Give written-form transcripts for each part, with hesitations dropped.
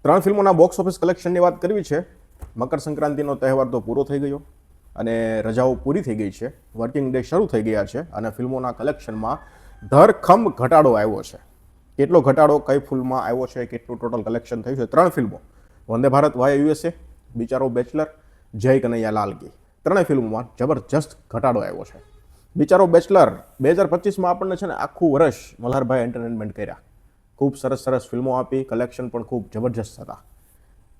ત્રણ ફિલ્મોના box office કલેક્શનની વાત કરવી છે. મકર સંક્રાંતિનો તહેવાર તો પૂરો થઈ ગયો અને રજાઓ પૂરી થઈ ગઈ છે, વર્કિંગ ડે શરૂ થઈ ગયા છે અને ફિલ્મોના કલેક્શનમાં ધરખમ ઘટાડો આવ્યો છે. કેટલો ઘટાડો કઈ ફિલ્મમાં આવ્યો છે, કેટલું ટોટલ કલેક્શન થયું છે? ત્રણ ફિલ્મો, વંદે ભારત વાયા યુએસએ, બિચારો બેચલર, જય કનૈયા લાલ કી, ત્રણેય ફિલ્મોમાં જબરજસ્ત ઘટાડો આવ્યો છે. બિચારો બેચલર 2025માં આપણને છે ને આખું વર્ષ મલ્હારભાઈ એન્ટરટેનમેન્ટ કર્યા, ખૂબ સરસ સરસ ફિલ્મો આપી, કલેક્શન પણ ખૂબ જબરજસ્ત હતા.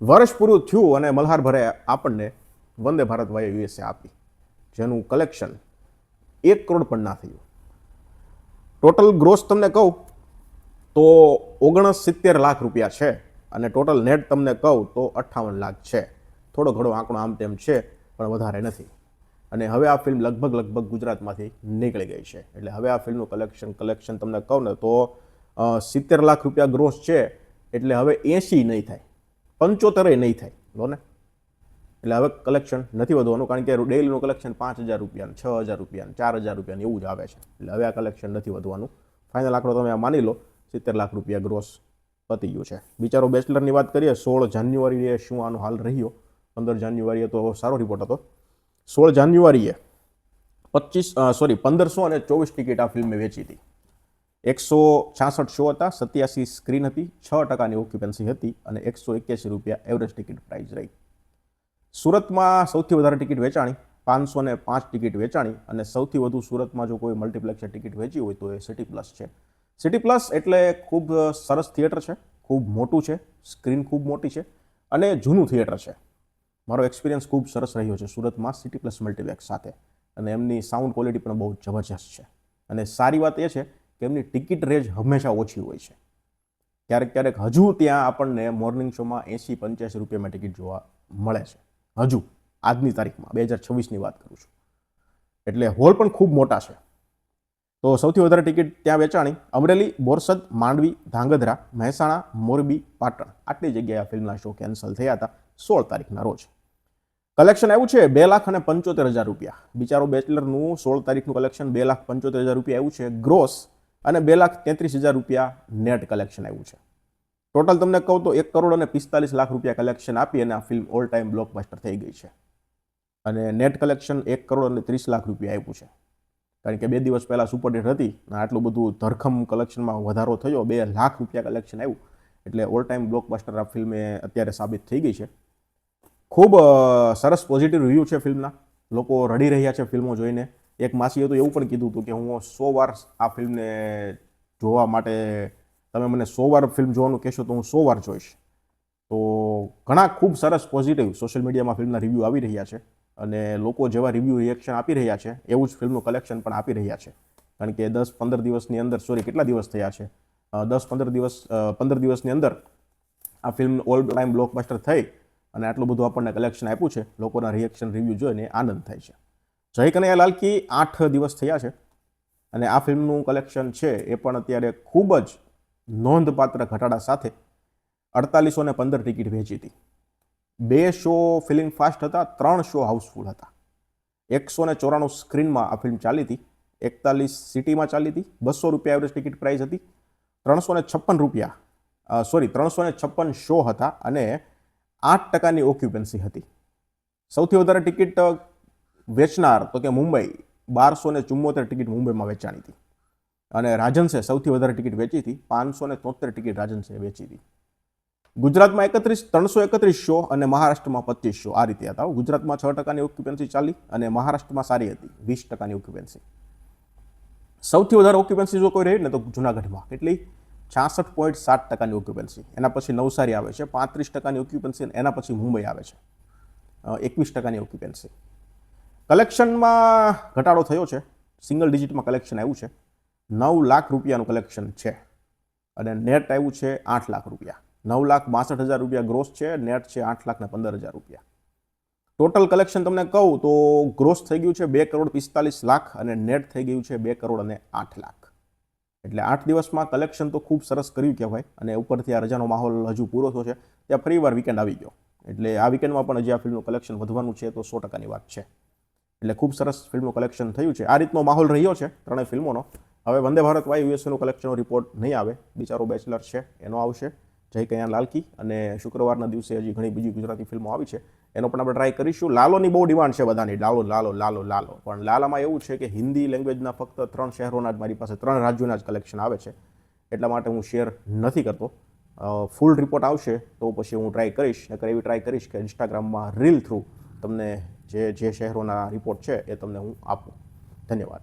વર્ષ પૂરું થયું અને મલ્હારભાઈએ આપણને વંદે ભારત વાયા યુએસએ આપી, જેનું કલેક્શન 1 કરોડ પણ ના થયું. ટોટલ ગ્રોસ તમને કહું તો 69 લાખ રૂપિયા છે અને ટોટલ નેટ તમને કહું તો 58 લાખ છે. થોડો ઘણો આંકડો આમ તેમ છે પણ વધારે નથી. અને હવે આ ફિલ્મ લગભગ ગુજરાતમાંથી નીકળી ગઈ છે. એટલે હવે આ ફિલ્મનું કલેક્શન તમને કહું ને તો 70 લાખ રૂપિયા ગ્રોસ છે. એટલે હવે 80 નહીં થાય, 75 નહીં થાય લો ને. એટલે હવે કલેક્શન નથી વધવાનું, કારણ કે ડેઈલીનું કલેક્શન 5,000 રૂપિયા, 6,000 રૂપિયા, 4,000 રૂપિયા એવું જ આવે છે. એટલે હવે આ કલેક્શન નથી વધવાનું. ફાઇનલ આંકડો તમે આ માની લો, 70 લાખ રૂપિયા ગ્રોસ પતી ગયું છે. બિચારો બેચલરની વાત કરીએ, 16 જાન્યુઆરીએ શું આનો હાલ રહ્યો? 15 જાન્યુઆરીએ તો સારો રિપોર્ટ હતો. 16 જાન્યુઆરીએ 1,524 ટિકિટ આ ફિલ્મે વેચી હતી. 166 શો હતા, 87 સ્ક્રીન હતી, 6% ઓક્યુપન્સી હતી અને 181 રૂપિયા એવરેજ ટિકિટ પ્રાઇસ રહી. સુરતમાં સૌથી વધારે ટિકિટ વેચાણી, 505 ટિકિટ વેચાણી અને સૌથી વધુ સુરતમાં જો કોઈ મલ્ટીપ્લેક્સે ટિકિટ વેચી હોય તો એ સિટી પ્લસ છે. સિટી પ્લસ એટલે ખૂબ સરસ થિયેટર છે, ખૂબ મોટું છે, સ્ક્રીન ખૂબ મોટી છે અને જૂનું થિયેટર છે. મારો એક્સપિરિયન્સ ખૂબ સરસ રહ્યો છે સુરતમાં સિટી પ્લસ મલ્ટીપ્લેક્સ સાથે, અને એમની સાઉન્ડ ક્વોલિટી પણ બહુ જબરજસ્ત છે. અને સારી વાત એ છે કે એમની ટિકિટ રેન્જ હંમેશા ઓછી હોય છે. ક્યારેક હજુ ત્યાં આપણને મોર્નિંગ શોમાં 80-85 રૂપિયામાં ટિકિટ જોવા મળે છે. હજુ આજની તારીખમાં 2026ની વાત કરું છું. એટલે હોલ પણ ખૂબ મોટા છે. તો સૌથી વધારે ટિકિટ ત્યાં વેચાણી અમરેલી, બોરસદ, માંડવી, ધાંગધ્રા, મહેસાણા, મોરબી, પાટણ, આટલી જગ્યાએ આ ફિલ્મના શો કેન્સલ થયા હતા 16 તારીખના રોજ. કલેક્શન આવ્યું છે 2,75,000 રૂપિયા. બિચારો બેચલરનું 16 તારીખનું કલેક્શન 2,75,000 રૂપિયા આવ્યું છે ગ્રોસ અને 2,33,000 રૂપિયા નેટ કલેક્શન આવ્યું છે. ટોટલ તમને કહું તો 1 કરોડ અને 45 લાખ રૂપિયા કલેક્શન આપી અને આ ફિલ્મ ઓલ ટાઈમ બ્લોકબસ્ટર થઈ ગઈ છે. અને નેટ કલેક્શન 1 કરોડ અને 30 લાખ રૂપિયા આપ્યું છે. કારણ કે 2 દિવસ પહેલાં સુપરહિટ હતી અને આટલું બધું ધરખમ કલેક્શનમાં વધારો થયો, 2 લાખ રૂપિયા કલેક્શન આવ્યું. એટલે ઓલ ટાઈમ બ્લોકબસ્ટર આ ફિલ્મે અત્યારે સાબિત થઈ ગઈ છે. ખૂબ સરસ પોઝિટિવ રિવ્યૂ છે ફિલ્મના. લોકો રડી રહ્યા છે ફિલ્મો જોઈને. એક માસીએ તો એવું પણ કીધું હતું કે હું 100 વાર આ ફિલ્મને જોવા માટે, તમે મને 100 વાર ફિલ્મ જોવાનું કહેશો તો હું 100 વાર જોઈશ. તો ઘણા ખૂબ સરસ પોઝિટિવ સોશિયલ મીડિયામાં ફિલ્મના રિવ્યૂ આવી રહ્યા છે અને લોકો જેવા રિવ્યૂ રિએક્શન આપી રહ્યા છે એવું જ ફિલ્મનું કલેક્શન પણ આપી રહ્યા છે. કારણ કે 10-15 દિવસની અંદર, કેટલા દિવસ થયા છે, 15 દિવસની અંદર આ ફિલ્મ ઓલ ટાઈમ બ્લોકબસ્ટર થઈ અને આટલું બધું આપણને કલેક્શન આપ્યું છે. લોકોના રિએક્શન રિવ્યૂ જોઈને આનંદ થાય છે. જય કનૈયા લાલ કી 8 દિવસ થયા છે અને આ ફિલ્મનું કલેક્શન છે એ પણ અત્યારે ખૂબ જ નોંધપાત્ર ઘટાડા સાથે 4815 ટિકિટ વેચી હતી. 2 શો ફિલિંગ ફાસ્ટ હતા, 3 શો હાઉસફુલ હતા. 194 સ્ક્રીનમાં આ ફિલ્મ ચાલી હતી, 41 સિટીમાં ચાલી હતી, 200 રૂપિયા એવરેજ ટિકિટ પ્રાઇસ હતી, 356 શો હતા અને 8% ઓક્યુપન્સી હતી. સૌથી વધારે ટિકિટ વેચનાર તો કે મુંબઈ, 1274 ટિકિટ મુંબઈમાં વેચાણી હતી અને રાજનસે સૌથી વધારે ટિકિટ વેચી હતી, 573 ટિકિટ રાજનસે વેચી હતી. ગુજરાતમાં 331 શો અને મહારાષ્ટ્રમાં 25 શો આ રીતે હતા. ગુજરાતમાં 6% ઓક્યુપન્સી ચાલી અને મહારાષ્ટ્રમાં સારી હતી, 20% ઓક્યુપન્સી. સૌથી વધારે ઓક્યુપન્સી જો કોઈ રહી ને તો જુનાગઢમાં, કેટલી? 66.7% ઓક્યુપન્સી. એના પછી નવસારી આવે છે 35% ઓક્યુપન્સી, એના પછી મુંબઈ આવે છે 21% ઓક્યુપન્સી. કલેક્શનમાં ઘટાડો થયો છે, સિંગલ ડિજિટમાં કલેક્શન આવ્યું છે. 9 લાખ રૂપિયાનું કલેક્શન છે અને નેટ આવ્યું છે 8 લાખ રૂપિયા. 9,62,000 રૂપિયા ગ્રોસ છે, નેટ છે 8,15,000 રૂપિયા. ટોટલ કલેક્શન તમને કહું તો ગ્રોસ થઈ ગયું છે 2,45 લાખ અને નેટ થઈ ગયું છે 2,08 લાખ. એટલે 8 દિવસમાં કલેક્શન તો ખૂબ સરસ કર્યું કહેવાય. અને ઉપરથી આ રજાનો માહોલ હજુ પૂરો થયો છે, ત્યાં ફરીવાર વીકેન્ડ આવી ગયો. એટલે આ વીકેન્ડમાં પણ હજી આ ફિલ્મનું કલેક્શન વધવાનું છે તો 100%ની વાત છે. એટલે ખૂબ સરસ ફિલ્મનું કલેક્શન થયું છે. આ રીતનો માહોલ રહ્યો છે ત્રણેય ફિલ્મોનો. હવે વંદે ભારત વાય યુએસએનું કલેક્શનનો રિપોર્ટ નહીં આવે, બિચારો બેચલર છે એનો આવશે. જય કન્યા લાલકી, અને શુક્રવારના દિવસે હજી ઘણી બીજી ગુજરાતી ફિલ્મો આવી છે, એનો પણ આપણે ટ્રાય કરીશું. લાલોની બહુ ડિમાન્ડ છે બધાની, લાલો લાલો લાલો લાલો, પણ લાલામાં એવું છે કે હિન્દી લેંગ્વેજના ફક્ત 3 શહેરોના જ મારી પાસે 3 રાજ્યોના જ કલેક્શન આવે છે, એટલા માટે હું શેર નથી કરતો. ફૂલ રિપોર્ટ આવશે તો પછી હું ટ્રાય કરીશ, નકર એવી ટ્રાય કરીશ કે ઇન્સ્ટાગ્રામમાં રીલ થ્રુ તમને જે શહેરોના રિપોર્ટ છે એ તમને હું આપું. ધન્યવાદ.